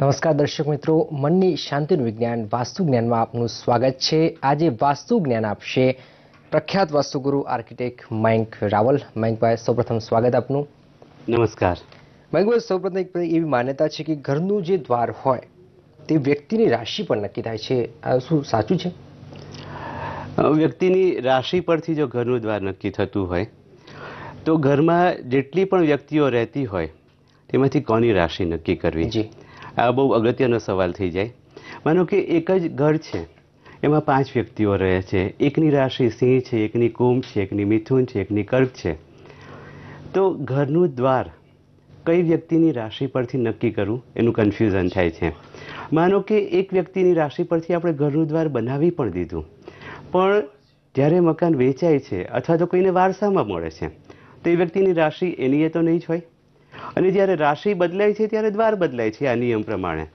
નમસ્કાર દર્શક મિત્રો, મનની શાંતિનું વિજ્ઞાન વાસ્તુ જ્ઞાનમાં આપનું સ્વાગત છે। આજે વાસ્તુ જ્ઞાન આપશે પ્રખ્યાત વાસ્તુગુરુ આર્કિટેક્ટ મયંક રાવલ। મયંકભાઈ, સૌપ્રથમ સ્વાગત આપનું। નમસ્કાર મયંકભાઈ, સૌપ્રથમ એક એવી માન્યતા છે કે ઘરનું જે દ્વાર હોય તે વ્યક્તિની રાશિ પર નક્કી થાય છે, આ શું સાચું છે? વ્યક્તિની રાશિ પરથી જો ઘરનું દ્વાર નક્કી થતું હોય તો ઘરમાં જેટલી પણ વ્યક્તિઓ રહેતી હોય તેમાંથી કોની રાશિ નક્કી કરવી, જી, આ બહુ અગત્યનો સવાલ થઈ જાય। માનો કે એક જ ઘર છે, એમાં 5 વ્યક્તિઓ રહે છે, એકની રાશિ સિંહ છે, એકની કુંભ છે, એકની મિથુન છે, એકની કર્ક છે, તો ઘરનું દ્વાર કઈ વ્યક્તિની રાશિ પરથી નક્કી કરવું એનું કન્ફ્યુઝન થાય છે। માનો કે એક વ્યક્તિની રાશિ પરથી આપણે ઘરનું દ્વાર બનાવી પણ દીધું, પણ જ્યારે મકાન વેચાય છે અથવા તો કોઈને વારસામાં મળે છે તો એ વ્યક્તિની રાશિ એની એ તો નહીં જ હોય, અને જ્યારે રાશિ બદલાય છે ત્યારે દ્વાર બદલાય છે આ નિયમ પ્રમાણે।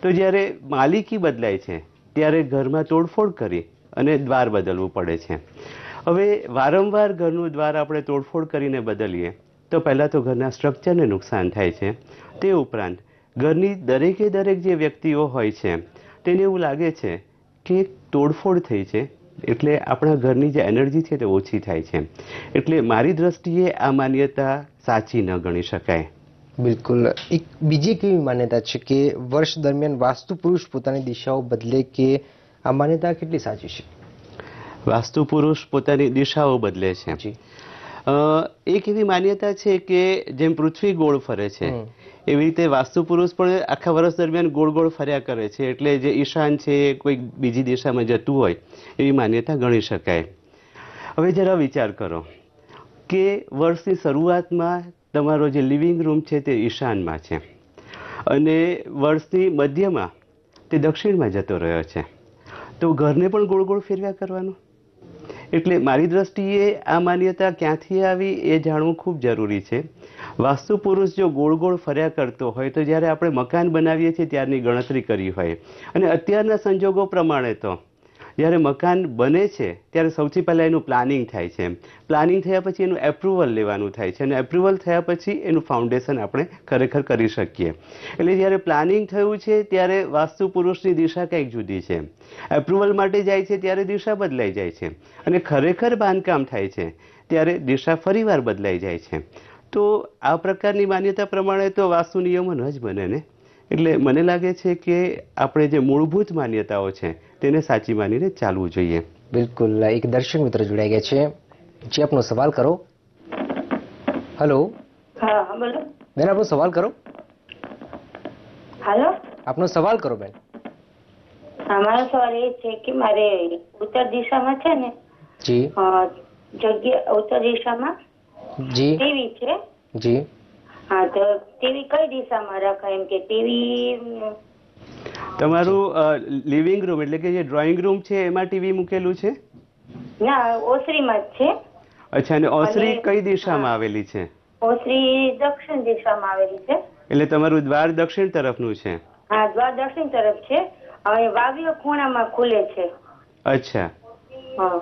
તો જ્યારે માલિકી બદલાય છે ત્યારે ઘરમાં તોડફોડ કરી અને દ્વાર બદલવું પડે છે। હવે વારંવાર ઘરનું દ્વાર આપણે તોડફોડ કરીને બદલીએ તો પહેલાં તો ઘરના સ્ટ્રક્ચરને નુકસાન થાય છે, તે ઉપરાંત ઘરની દરેકે દરેક જે વ્યક્તિઓ હોય છે તેને એવું લાગે છે કે તોડફોડ થઈ છે એટલે આપણા ઘરની જે એનર્જી છે તે ઓછી થાય છે। એટલે મારી દ્રષ્ટિએ આ માન્યતા સાચી ન ગણી શકાય। બિલકુલ। એક બીજી કેવી માન્યતા છે કે વર્ષ દરમિયાન વાસ્તુ પુરુષ પોતાની દિશાઓ બદલે, કે આ માન્યતા કેટલી સાચી છે? વાસ્તુ પુરુષ પોતાની દિશાઓ બદલે છે, જી, એક એવી માન્યતા છે કે જેમ પૃથ્વી ગોળ ફરે છે એવી રીતે વાસ્તુ પુરુષ પણ આખા વર્ષ દરમિયાન ગોળ ગોળ ફર્યા કરે છે, એટલે જે ઈશાન છે કોઈ બીજી દિશામાં જતું હોય એવી માન્યતા ગણી શકાય। હવે જરા વિચાર કરો કે વર્ષની શરૂઆતમાં તમારો જે લિવિંગ રૂમ છે તે ઈશાનમાં છે અને વર્ષની મધ્યમાં તે દક્ષિણમાં જતો રહ્યો છે, તો ઘરને પણ ગોળ ગોળ ફેરવ્યા કરવાનું। એટલે મારી દ્રષ્ટિએ આ માન્યતા ક્યાંથી આવી એ જાણવું ખૂબ જરૂરી છે। વાસ્તુ પુરુષ જો ગોળ ગોળ ફર્યા કરતો હોય તો જ્યારે આપણે મકાન બનાવીએ છીએ ત્યારની ગણતરી કરી હોય, અને અત્યારના સંજોગો પ્રમાણે તો જ્યારે મકાન બને છે ત્યારે સૌથી પહેલાં એનું પ્લાનિંગ થાય છે, પ્લાનિંગ થયા પછી એનું એપ્રુવલ લેવાનું થાય છે, અને એપ્રુવલ થયા પછી એનું ફાઉન્ડેશન આપણે ખરેખર કરી શકીએ। એટલે જ્યારે પ્લાનિંગ થયું છે ત્યારે વાસ્તુ પુરુષની દિશા કંઈક જુદી છે, એપ્રુવલ માટે જાય છે ત્યારે દિશા બદલાઈ જાય છે, અને ખરેખર બાંધકામ થાય છે ત્યારે દિશા ફરીવાર બદલાઈ જાય છે। તો આ પ્રકારની માન્યતા પ્રમાણે તો વાસ્તુ નિયમો ન જ બને ને। એટલે મને લાગે છે કે આપણે જે મૂળભૂત માન્યતાઓ છે તેને સાચી માનીને ચાલવું જોઈએ। બિલકુલ। એક દર્શક મિત્ર જોડાઈ ગયા છે, જે આપનો સવાલ કરો। હેલો। હા, બોલો બેન, આપનો સવાલ કરો। હાલો, આપનો સવાલ કરો બેન। મારો સવાલ એ છે કે મારે ઉત્તર દિશામાં છે ને, જી, જગ્યા ઉત્તર દિશામાં જી, ટીવી છે। જી, હા, તો ટીવી કઈ દિશામાં રખાય? એમ કે ટીવી તમારું લિવિંગ રૂમ એટલે કે જે ડ્રોઈંગ રૂમ છે એમાં ટીવી મૂકેલું છે? ના, ઓસરીમાં જ છે। અચ્છા, અને ઓસરી અને કઈ દિશામાં આવેલી છે? ઓસરી દક્ષિણ દિશામાં આવેલી છે। એટલે તમારું દ્વાર દક્ષિણ તરફનું છે? હા, દ્વાર દક્ષિણ તરફ છે, અને વાવીઓ ખૂણામાં ખુલે છે। અચ્છા, હા,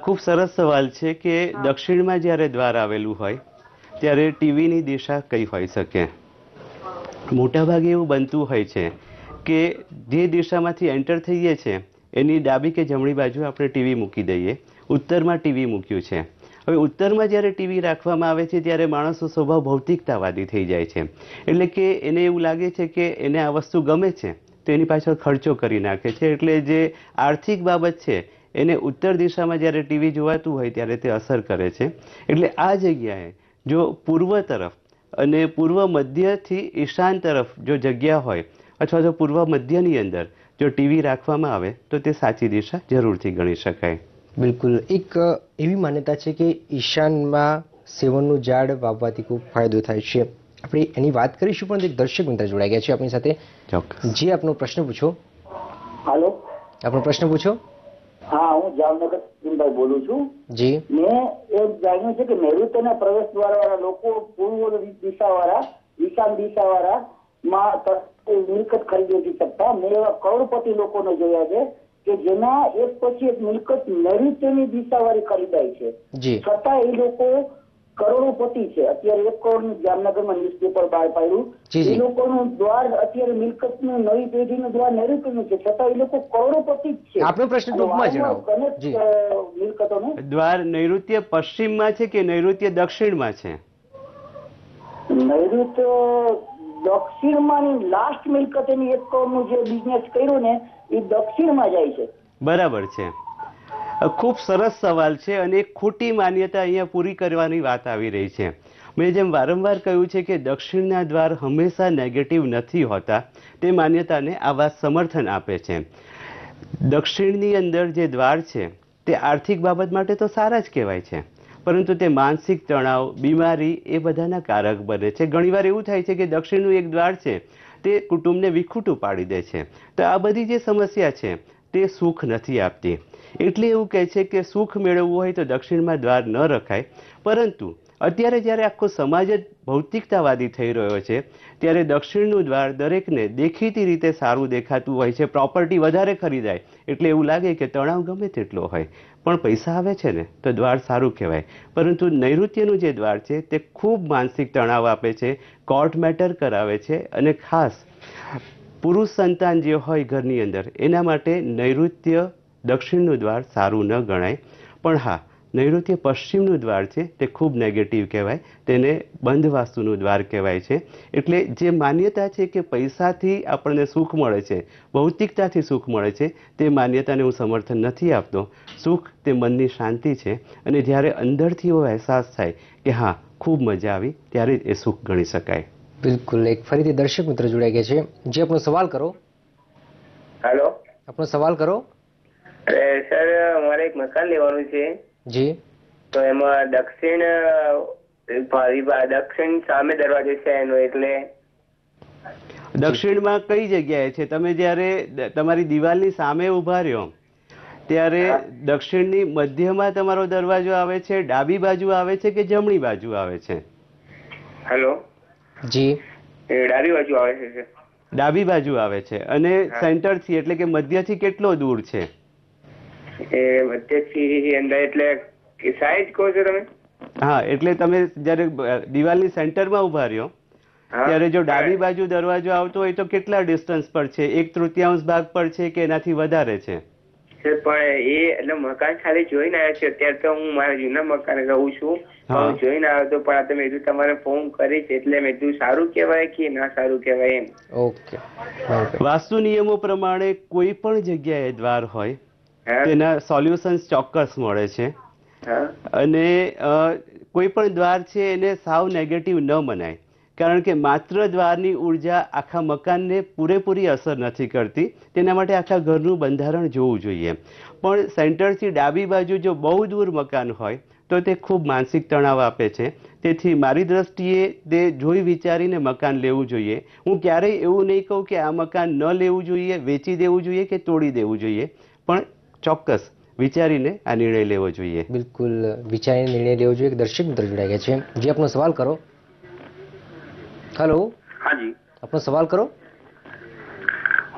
ખૂબ સરસ સવાલ છે કે દક્ષિણમાં જ્યારે દ્વાર આવેલું હોય ત્યારે ટીવીની દિશા કઈ હોઈ શકે? મોટાભાગે એવું બનતું હોય છે કે જે દિશામાંથી એન્ટર થઈએ છીએ એની ડાબી કે જમણી બાજુ આપણે ટીવી મૂકી દઈએ। ઉત્તરમાં ટીવી મૂક્યું છે, હવે ઉત્તરમાં જ્યારે ટીવી રાખવામાં આવે છે ત્યારે માણસનો સ્વભાવ ભૌતિકતાવાદી થઈ જાય છે, એટલે કે એને એવું લાગે છે કે એને આ વસ્તુ ગમે છે તો એની પાછળ ખર્ચો કરી નાખે છે, એટલે જે આર્થિક બાબત છે એને ઉત્તર દિશામાં જ્યારે ટીવી જોવાતું હોય ત્યારે તે અસર કરે છે। એટલે આ જગ્યાએ જો પૂર્વ તરફ અને પૂર્વ મધ્યથી ઈશાન તરફ જો જગ્યા હોય અથવા તો પૂર્વ મધ્યની અંદર જો ટીવી રાખવામાં આવે તો તે સાચી દિશા જરૂરથી ગણી શકાય। બિલકુલ। એક એવી માન્યતા છે કે ઈશાનમાં સેવનનું ઝાડ વાવવાથી ખૂબ ફાયદો થાય છે, આપણે એની વાત કરીશું, પણ એક દર્શક મિત્ર જોડાઈ ગયા છે આપણી સાથે। ચોક્કસ। જે આપનો પ્રશ્ન પૂછો। હાલો, આપનો પ્રશ્ન પૂછો। હા, હું જામનગર ભાઈ બોલું છું। જી, મેં એ જાણ્યું છે કે નૈઋત્યના પ્રવેશ દ્વાર વાળા લોકો પૂર્વ દિશા વાળા, ઈશાન દિશા વાળા માં મિલકત ખરીદી નથી શકતા। મેં એવા કરોડપતિ લોકોને જોયા છે કે જેના એક પછી એક મિલકત નૈઋત્યની દિશા વાળી ખરીદાય છે, જી, છતાં એ લોકો કરોડોપતિ છે, અત્યારે 1 કરોડ જામનગરમાં ન્યુઝપેપર બહાર પાડ્યું, એ લોકોનું દ્વાર અત્યારે મિલકતનું નવી પેઢીનું દ્વાર નૈઋત્યનું છે, છતાં એ લોકો કરોડોપતિ જ છે. આપનો પ્રશ્ન ટૂંકમાં જણાવો. મિલકતોનું દ્વાર નૈઋત્ય પશ્ચિમમાં છે કે નૈઋત્ય દક્ષિણમાં છે? નૈઋત્ય દક્ષિણમાંની લાસ્ટ મિલકત એની 1 કરોડનું જે બિઝનેસ કર્યું ને એ દક્ષિણમાં જાય છે. બરાબર છે. ખૂબ સરસ સવાલ છે અને એક ખોટી માન્યતા અહીંયા પૂરી કરવાની વાત આવી રહી છે. મેં જેમ વારંવાર કહ્યું છે કે દક્ષિણના દ્વાર હંમેશા નેગેટિવ નથી હોતા, તે માન્યતાને આ વાત સમર્થન આપે છે. દક્ષિણની અંદર જે દ્વાર છે તે આર્થિક બાબત માટે તો સારા જ કહેવાય છે, પરંતુ તે માનસિક તણાવ, બીમારી એ બધાના કારક બને છે. ઘણીવાર એવું થાય છે કે દક્ષિણનું એક દ્વાર છે તે કુટુંબને વિખૂટું પાડી દે છે. તો આ બધી જે સમસ્યા છે તે સુખ નથી આપતી. એટલે એવું કહે છે કે સુખ મેળવવું હોય તો દક્ષિણમાં દ્વાર ન રખાય. પરંતુ અત્યારે જ્યારે આખો સમાજ જ ભૌતિકતાવાદી થઈ રહ્યો છે ત્યારે દક્ષિણનું દ્વાર દરેકને દેખીતી રીતે સારું દેખાતું હોય છે. પ્રોપર્ટી વધારે ખરીદાય એટલે એવું લાગે કે તણાવ ગમે તેટલો હોય, પણ પૈસા આવે છે ને તો દ્વાર સારું કહેવાય. પરંતુ નૈઋત્યનું જે દ્વાર છે તે ખૂબ માનસિક તણાવ આપે છે, કોર્ટ મેટર કરાવે છે અને ખાસ પુરુષ સંતાન જે હોય ઘરની અંદર એના માટે નૈઋત્ય દક્ષિણનું દ્વાર સારું ન ગણાય. પણ હા, નૈઋત્ય પશ્ચિમનું દ્વાર છે તે ખૂબ નેગેટિવ કહેવાય, તેને બંધ વાસ્તુનું દ્વાર કહેવાય છે. એટલે જે માન્યતા છે કે પૈસાથી આપણને સુખ મળે છે, ભૌતિકતાથી સુખ મળે છે, તે માન્યતાને હું સમર્થન નથી આપતો. સુખ તે મનની શાંતિ છે અને જ્યારે અંદરથી એવો અહેસાસ થાય કે હા ખૂબ મજા આવી ત્યારે જ એ સુખ ગણી શકાય. બિલકુલ. એક ફરીથી દર્શક મિત્ર જોડાઈ ગયા છે. જે આપનો સવાલ કરો. હેલો, આપનો સવાલ કરો. સર મારે એક મકાન લેવાનું છે. જી. તો એમાં દક્ષિણ સામે દરવાજો છે એનો, એટલે દક્ષિણમાં કઈ જગ્યાએ છે? તમે જ્યારે તમારી દિવાલની સામે ઉભા રહ્યો ત્યારે દક્ષિણની મધ્યમાં તમારો દરવાજો આવે છે, ડાબી બાજુ આવે છે કે જમણી બાજુ આવે છે? હેલો. જી. ડાબી બાજુ આવે છે. ડાબી બાજુ આવે છે. અને સેન્ટરથી એટલે કે મધ્યથી કેટલો દૂર છે? એ મધ્યથી અંદર એટલે સાઈઝ કહો છો તમે? હા, એટલે તમે જયારે દિવાલની સેન્ટરમાં ઉભા રહ્યો ત્યારે જો ડાબી બાજુ દરવાજો આવતો હોય તો કેટલા ડિસ્ટન્સ પર છે? 1/3 ભાગ પર છે કે એનાથી વધારે છે? પણ એ એટલે મકાન ખાલી જોઈને આવ્યા છે. અત્યારે તો હું મારા જૂના મકાન રહું છું, જોઈને આવ્યો તો, પણ તમે કીધું તમારે ફોન કરીશ એટલે મેં કીધું સારું કહેવાય કે ના સારું કહેવાય એમ. ઓકે. વાસ્તુ નિયમો પ્રમાણે કોઈ પણ જગ્યાએ દ્વાર હોય તેના સોલ્યુશન્સ ચોક્કસ મળે છે. અને કોઈ પણ દ્વાર છે એને સાવ નેગેટિવ ન મનાય, કારણ કે માત્ર દ્વારની ઉર્જા આખા મકાનને પૂરેપૂરી અસર નથી કરતી. તેના માટે આખા ઘરનું બંધારણ જોવું જોઈએ. પણ સેન્ટરથી ડાબી બાજુ જો બહુ દૂર મકાન હોય તો તે ખૂબ માનસિક તણાવ આપે છે. તેથી મારી દ્રષ્ટિએ તે જોઈ વિચારીને મકાન લેવું જોઈએ. હું ક્યારેય એવું નહીં કહું કે આ મકાન ન લેવું જોઈએ, વેચી દેવું જોઈએ કે તોડી દેવું જોઈએ, પણ ચોક્કસ વિચારીને આ નિર્ણય લેવો જોઈએ. બિલકુલ વિચારીને નિર્ણય લેવો જોઈએ. દર્શક મિત્ર જોડાઈ ગયા છે. જે આપનો સવાલ કરો. હેલો. હાજી, આપનો સવાલ કરો.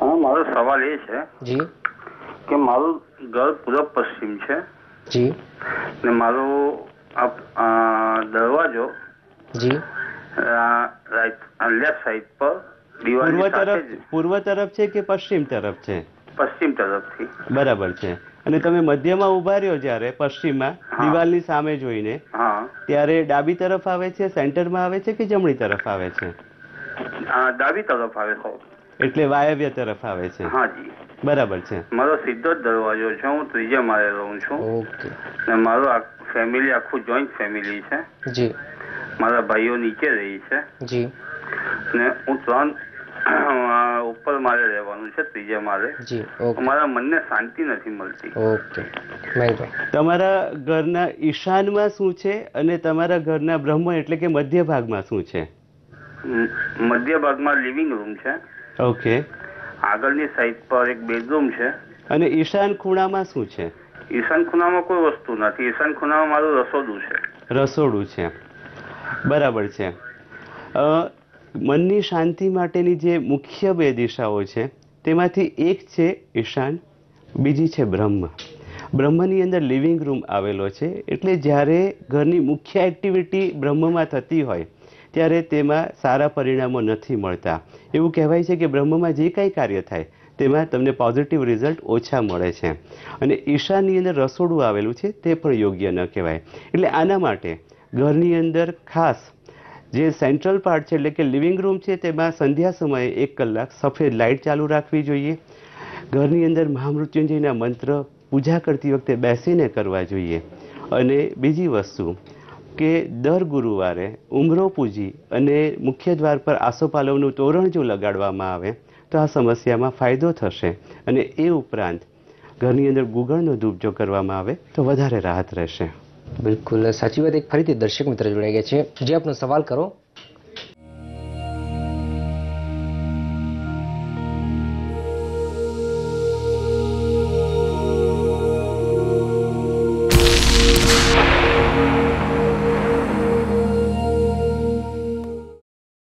હા, મારો સવાલ એ છે જી કે મારું ઘર પૂર્વ પશ્ચિમ છે. જી. ને મારો દરવાજો જી લેફ્ટ સાઈડ પર દિવાલની સાથે પૂર્વ તરફ છે કે પશ્ચિમ તરફ છે? પશ્ચિમ તરફથી. બરાબર છે. અને તમે મધ્યમાં ઉભા રહ્યો જ્યારે પશ્ચિમમાં દિવાલની સામે જોઈને, ત્યારે ડાબી તરફ આવે છે, સેન્ટરમાં આવે છે કે જમણી તરફ આવે છે? ડાબી તરફ આવે છે. એટલે વાયવ્ય તરફ આવે છે. હાજી, બરાબર છે. મારો સીધો જ દરવાજો છે. હું 3જા માળે રહું છું. ઓકે. ને મારું ફેમિલી આખું જોઈન્ટ ફેમિલી છે. જી. મારા ભાઈઓ નીચે રહી છે. જી. ને હું 3 ઉપર માળે રહેવાનું છે, 3જા માળે. જી. ઓકે. મારા મનને શાંતિ નથી મળતી. ઓકે. તમારા ઘરના ઈશાનમાં શું છે અને તમારા ઘરના બ્રહ્મ એટલે કે મધ્ય ભાગમાં શું છે? મધ્ય ભાગમાં લિવિંગ રૂમ છે. ઓકે. આગળની સાઈડ પર એક બેડરૂમ છે. અને ઈશાન ખૂણામાં શું છે? ઈશાન ખૂણામાં કોઈ વસ્તુ નથી. ઈશાન ખૂણામાં મારું રસોડું છે. રસોડું છે. બરાબર છે. મનની શાંતિ માટેની જે મુખ્ય 2 દિશાઓ છે તેમાંથી એક છે ઈશાન, બીજી છે બ્રહ્મ. બ્રહ્મની અંદર લિવિંગ રૂમ આવેલો છે, એટલે જ્યારે ઘરની મુખ્ય એક્ટિવિટી બ્રહ્મમાં થતી હોય ત્યારે તેમાં સારા પરિણામો નથી મળતા. એવું કહેવાય છે કે બ્રહ્મમાં જે કાંઈ કાર્ય થાય તેમાં તમને પોઝિટિવ રિઝલ્ટ ઓછા મળે છે. અને ઈશાનની અંદર રસોડું આવેલું છે તે પણ યોગ્ય ન કહેવાય. એટલે આના માટે ઘરની અંદર ખાસ જે સેન્ટ્રલ પાર્ટ છે એટલે કે લિવિંગ રૂમ છે તેમાં સંધ્યા સમયે 1 કલાક સફેદ લાઇટ ચાલુ રાખવી જોઈએ. ઘરની અંદર મહામૃત્યુંજયના મંત્ર પૂજા કરતી વખતે બેસીને કરવા જોઈએ. અને બીજી વસ્તુ કે દર ગુરુવારે ઉંબરો પૂજી અને મુખ્ય દ્વાર પર આસોપાલવનું તોરણ જો લગાડવામાં આવે તો આ સમસ્યામાં ફાયદો થશે. અને એ ઉપરાંત ઘરની અંદર ગુગળનો ધૂપ જો કરવામાં આવે તો વધારે રાહત રહેશે. બિલકુલ સાચી વાત. એક ફરીથી દર્શક મિત્ર જોડાઈ ગયા છે, જે આપનો સવાલ કરો.